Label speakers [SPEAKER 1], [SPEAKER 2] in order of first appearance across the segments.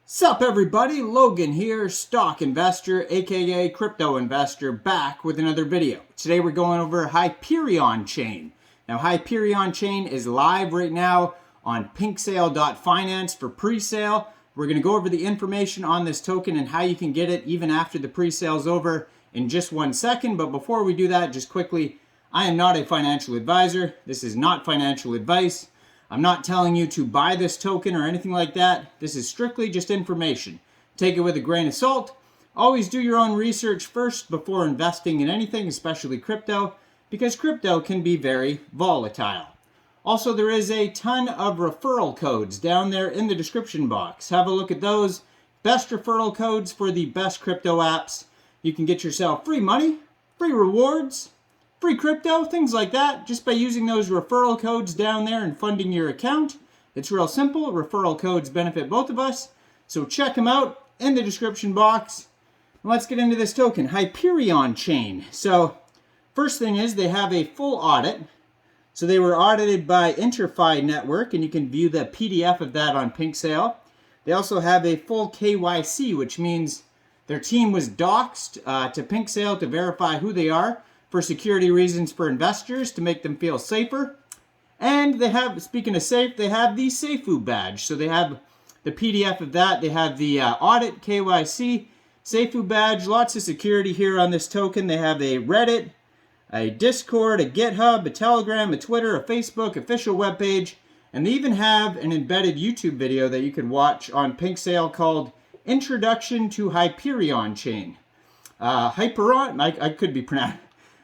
[SPEAKER 1] Sup everybody, Logan here, stock investor, aka crypto investor, back with another video. Today we're going over Hyperon chain. Now Hyperon chain is live right now on pinksale.finance for pre-sale. We're going to go over the information on this token and how you can get it even after the pre-sale is over in just 1 second. But before we do that, just quickly, I am not a financial advisor. This is not financial advice. I'm not telling you to buy this token or anything like that. This is strictly just information. Take it with a grain of salt. Always do your own research first before investing in anything, especially crypto, because crypto can be very volatile. Also, there is a ton of referral codes down there in the description box. Have a look at those. Best referral codes for the best crypto apps. You can get yourself free money, free rewards, free crypto, things like that, just by using those referral codes down there and funding your account. It's real simple. Referral codes benefit both of us. So check them out in the description box. Let's get into this token, Hyperon chain. So first thing is they have a full audit. So they were audited by Interfi Network, and you can view the PDF of that on PinkSale. They also have a full KYC, which means their team was doxed to PinkSale to verify who they are, for security reasons for investors, to make them feel safer. And they have, speaking of safe, they have the Seifu badge. So they have the PDF of that. They have the audit, KYC, Seifu badge, lots of security here on this token. They have a Reddit, a Discord, a GitHub, a Telegram, a Twitter, a Facebook, official webpage, and they even have an embedded YouTube video that you can watch on PinkSale called Introduction to Hyperon Chain. Hyperon, I could be pronounced.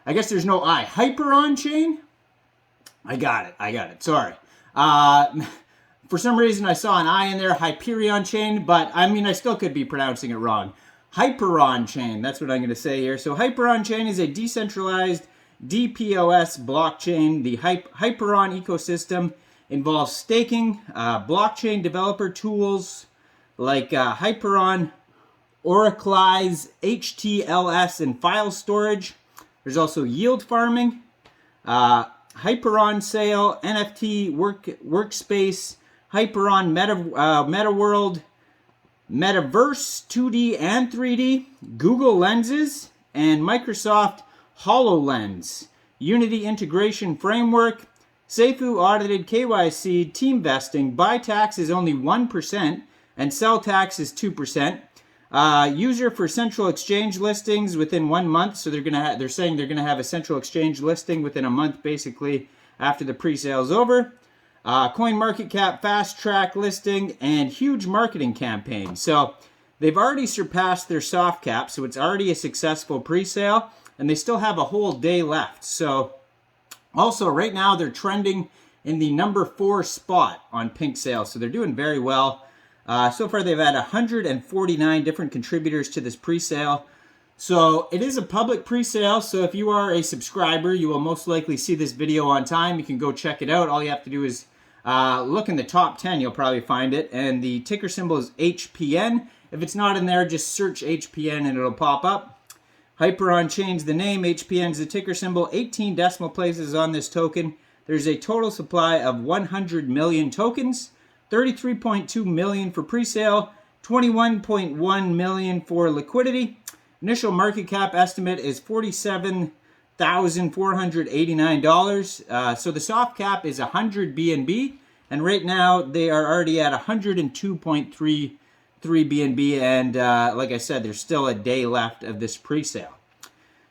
[SPEAKER 1] I guess there's no I. Hyperon chain? I got it. Sorry. For some reason I saw an I in there, Hyperon chain, but I mean I still could be pronouncing it wrong. Hyperon chain, that's what I'm going to say here. So Hyperon chain is a decentralized DPoS blockchain. The Hyperon ecosystem involves staking, blockchain developer tools like Hyperon, Oraclize, HTLS, and file storage. There's also yield farming, Hyperon sale, NFT workspace, Hyperon meta world, metaverse 2D and 3D, Google lenses, and Microsoft HoloLens, Unity integration framework, Seifu audited KYC, team vesting, buy tax is only 1%, and sell tax is 2%. User for central exchange listings within 1 month. So they're saying they're gonna have a central exchange listing within a month, basically after the pre-sale is over. Coin market cap fast track listing and huge marketing campaign. So they've already surpassed their soft cap, so it's already a successful pre-sale, and they still have a whole day left. So also right now they're trending in the number 4 spot on PinkSale, so they're doing very well. So far, they've had 149 different contributors to this pre-sale. So it is a public pre-sale, so if you are a subscriber, you will most likely see this video on time. You can go check it out. All you have to do is look in the top 10. You'll probably find it. And the ticker symbol is HPN. If it's not in there, just search HPN and it'll pop up. Hyperon changed the name. HPN is the ticker symbol. 18 decimal places on this token. There's a total supply of 100 million tokens. 33.2 million for pre-sale, 21.1 million for liquidity. Initial market cap estimate is $47,489. So the soft cap is 100 BNB, and right now they are already at 102.33 BNB, and like I said, there's still a day left of this pre-sale.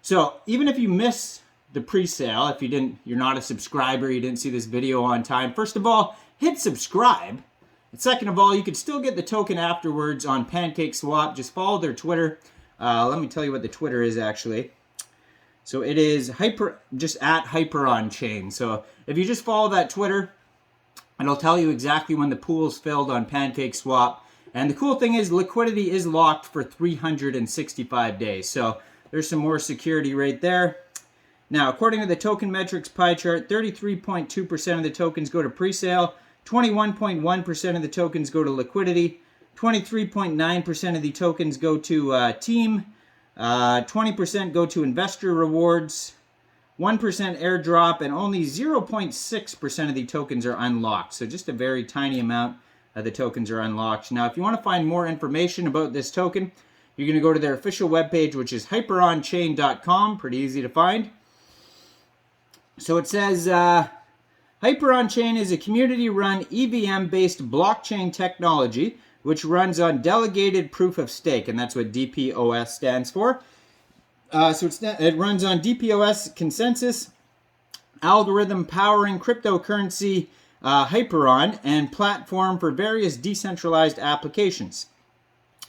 [SPEAKER 1] So even if you miss the pre-sale, if you're not a subscriber, you didn't see this video on time, first of all, hit subscribe. And second of all, you can still get the token afterwards on PancakeSwap. Just follow their Twitter. Let me tell you what the Twitter is actually. So it is just at Hyperon chain. So if you just follow that Twitter, it'll tell you exactly when the pool is filled on PancakeSwap. And the cool thing is liquidity is locked for 365 days. So there's some more security right there. Now, according to the token metrics pie chart, 33.2% of the tokens go to pre-sale. 21.1% of the tokens go to liquidity, 23.9% of the tokens go to team, 20% go to investor rewards, 1% airdrop, and only 0.6% of the tokens are unlocked. So just a very tiny amount the tokens are unlocked. Now, if you want to find more information about this token, you're going to go to their official webpage, which is hyperonchain.com. Pretty easy to find. So it says, Hyperon Chain is a community-run EVM-based blockchain technology which runs on delegated proof of stake, and that's what DPoS stands for. It runs on DPoS consensus algorithm powering cryptocurrency Hyperon and platform for various decentralized applications.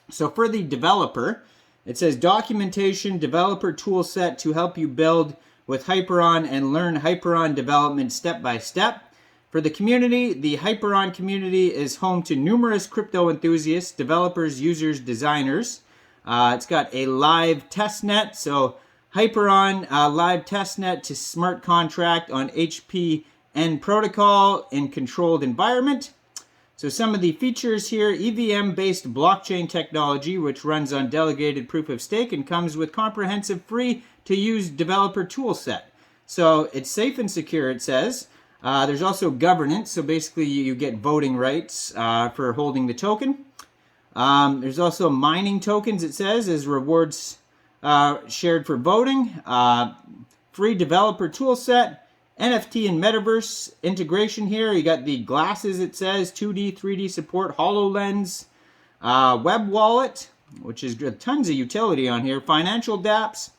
[SPEAKER 1] So for the developer, it says documentation developer toolset to help you build with Hyperon and learn Hyperon development step by step. For the community, the Hyperon community is home to numerous crypto enthusiasts, developers, users, designers. It's got a live testnet, so Hyperon live testnet to smart contract on HPN protocol in controlled environment. So some of the features here, EVM-based blockchain technology, which runs on delegated proof of stake and comes with comprehensive free-to-use developer toolset. So it's safe and secure, it says. There's also governance, so basically you get voting rights for holding the token. There's also mining tokens, it says, as rewards shared for voting. Free developer toolset. NFT and metaverse integration here. You got the glasses, it says, 2D, 3D support, HoloLens, web wallet, which is tons of utility on here, financial dApps.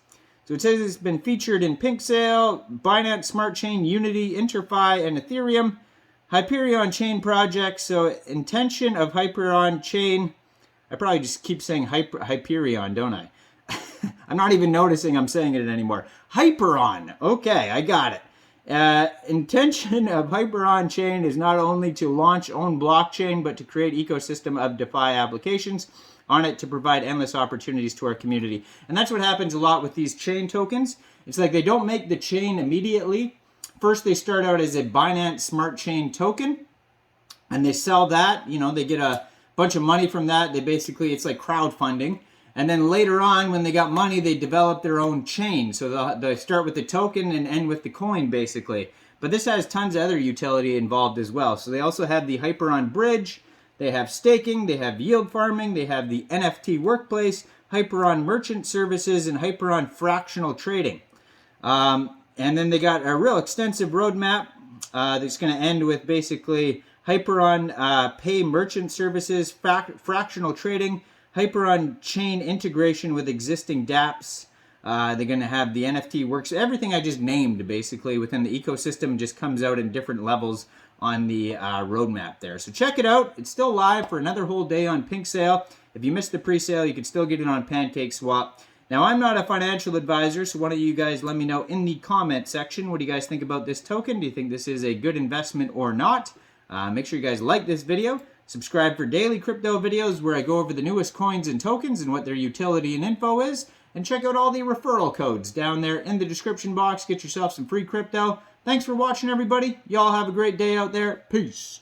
[SPEAKER 1] So it says it's been featured in Pink Sale, Binance Smart Chain, Unity, Interfi, and Ethereum. Hyperion Chain project. So intention of Hyperon Chain. I probably just keep saying Hyperion, don't I? I'm not even noticing I'm saying it anymore. Hyperon. Okay, I got it. Intention of Hyperon Chain is not only to launch own blockchain, but to create ecosystem of DeFi applications on it to provide endless opportunities to our community. And that's what happens a lot with these chain tokens. It's like they don't make the chain immediately. First, they start out as a Binance Smart Chain token, and they sell that. You know, they get a bunch of money from that. It's like crowdfunding. And then later on, when they got money, they develop their own chain. So they start with the token and end with the coin, basically. But this has tons of other utility involved as well. So they also have the Hyperon Bridge. They have staking. They have yield farming. They have the NFT workplace, Hyperon merchant services, and Hyperon fractional trading. And then they got a real extensive roadmap that's going to end with basically Hyperon pay merchant services, fractional trading, Hyperon chain integration with existing dApps. They're going to have the NFT works. Everything I just named, basically, within the ecosystem just comes out in different levels on the roadmap there. So check it out. It's still live for another whole day on Pink Sale. If you missed the pre-sale, you can still get it on PancakeSwap. Now, I'm not a financial advisor, so one of you guys let me know in the comment section. What do you guys think about this token? Do you think this is a good investment or not? Make sure you guys like this video. Subscribe for daily crypto videos where I go over the newest coins and tokens and what their utility and info is. And check out all the referral codes down there in the description box. Get yourself some free crypto. Thanks for watching, everybody. Y'all have a great day out there. Peace.